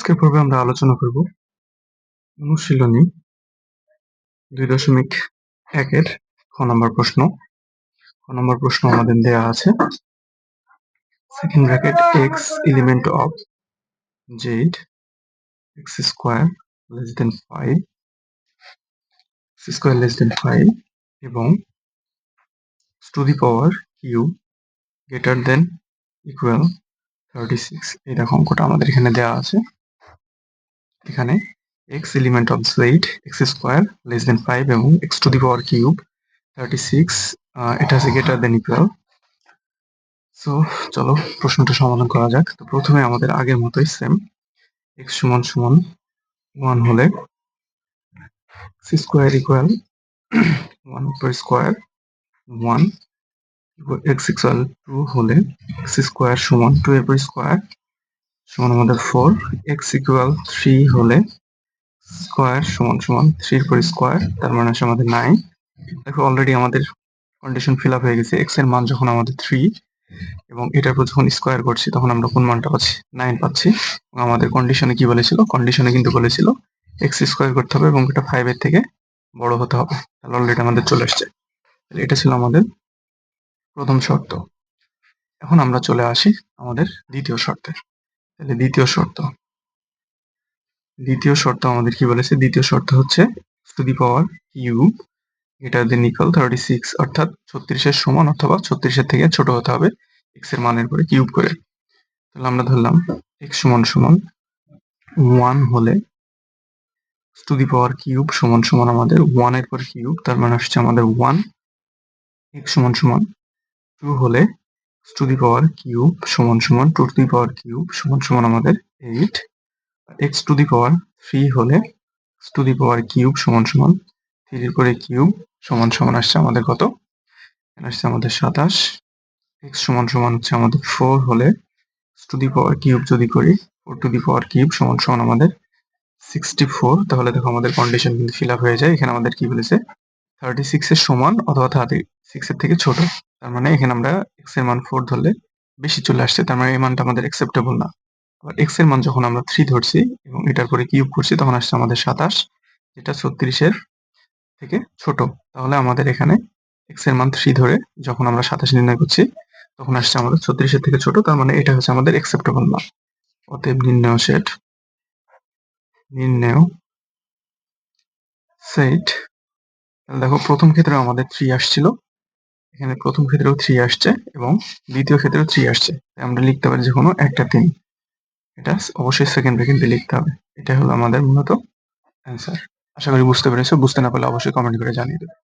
আজকের পর্বে আমরা আলোচনা করব অনুশীলনী 2.1 এর খ নম্বর প্রশ্ন। খ নম্বর প্রশ্ন আমাদের দেয়া আছে second bracket x element of z x square less than 5 x square less than 5 এবং to the power cube greater than equal 36। এই দেখো অঙ্কটা আমাদের এখানে দেওয়া আছে। এখানে x element of z x square less than 5 এবং x to the power cube 36 এটা আছে গ্রেটার দেন ইকুয়াল। সো চলো প্রশ্নটা সমাধান করা যাক। তো প্রথমে আমাদের আগের মতোই সেম x সমান সমান 1 হলে x স্কয়ার ইকুয়াল 1 উপর স্কয়ার 1 x ইকুয়াল 2 হলে x স্কয়ার সমান 2 এর উপর স্কয়ার সমান আমাদের 4 x ইকুয়াল 3 হলে স্কয়ার সমান সমান 3 এর উপর স্কয়ার তার মানে আসে আমাদের 9। দেখো অলরেডি আমাদের কন্ডিশন ফিল আপ হয়ে গেছে। x এর মান যখন আমাদের 3 এবং এটার উপর যখন স্কয়ার করছি তখন আমরা কোন মানটা পাচ্ছি 9 পাচ্ছি। এবং আমাদের কন্ডিশনে কি বলেছিল, কন্ডিশনে কিন্তু বলেছিল x স্কয়ার করতে হবে এবং এটা 5 এর থেকে বড় হতে হবে। তাহলে অলরেডি আমাদের চলে আসছে। এটা ছিল আমাদের প্রথম শর্ত। এখন আমরা চলে আসি আমাদের দ্বিতীয় শর্তে। তাহলে দ্বিতীয় শর্ত আমাদের কি বলেছে, দ্বিতীয় শর্ত হচ্ছে to the power cube greater than equal 36, অর্থাৎ 36 এর সমান অথবা 36 এর থেকে ছোট হতে হবে x এর মানের পরে কিউব করে। তাহলে আমরা ধরলাম x সমান সমান 1 হলে টু দি পাওয়ার কিউব সমান সমান আমাদের 1 এর পর কিউব তার মানে আসছে আমাদের 1। x সমান সমান 2 হলে টু দি পাওয়ার কিউব সমান সমান 2 টু দি পাওয়ার কিউব সমান সমান আমাদের 8। x টু দি পাওয়ার 3 হলে টু দি পাওয়ার কিউব সমান সমান 3 এর পরে কিউব সমান সমান আসছে আমাদের কত, আসছে আমাদের 27। x সমান সমান হচ্ছে আমাদের 4 হলে টু দি পাওয়ার কিউব যদি করি 4 টু দি পাওয়ার কিউব সমান সমান আমাদের 64। তাহলে দেখো আমাদের কন্ডিশন কিন্তু ফিল আপ হয়ে যায়। এখানে আমাদের কি বলেছে 36 এর সমান অথবা 36 এর থেকে ছোট। তার মানে এখানে আমরা x এর মান 4 ধরলে বেশি চলে আসছে, তার মানে এই মানটা আমাদের অ্যাকসেপ্টেবল না। আবার x এর মান যখন আমরা 3 ধরছি এবং এটার পরে কিউব করছি তখন আসছে আমাদের 27, যেটা 36 এর থেকে ছোট। তাহলে আমাদের এখানে x এর মান 3 ধরে যখন আমরা 27 নির্ণয় করছি তখন আসছে আমাদের 36 এর থেকে ছোট, তার মানে এটা হচ্ছে আমাদের অ্যাকসেপ্টেবল মান। অতএব নির্ণয় সেট। দেখো প্রথম ক্ষেত্রে আমাদের 3 আসছিল, এখানে প্রথম ক্ষেত্রেও 3 আসছে এবং দ্বিতীয় ক্ষেত্রেও 3 আসছে। আমরা লিখতে পারি যে কোনো একটা 3, এটা অবশ্যই সেকেন্ড ব্র্যাকেট দিয়ে লিখতে হবে। এটা হলো আমাদের মূলত অ্যান্সার। আশা করি বুঝতে পেরেছো। বুঝতে না পারলে অবশ্যই কমেন্ট করে জানিয়ে দেবে।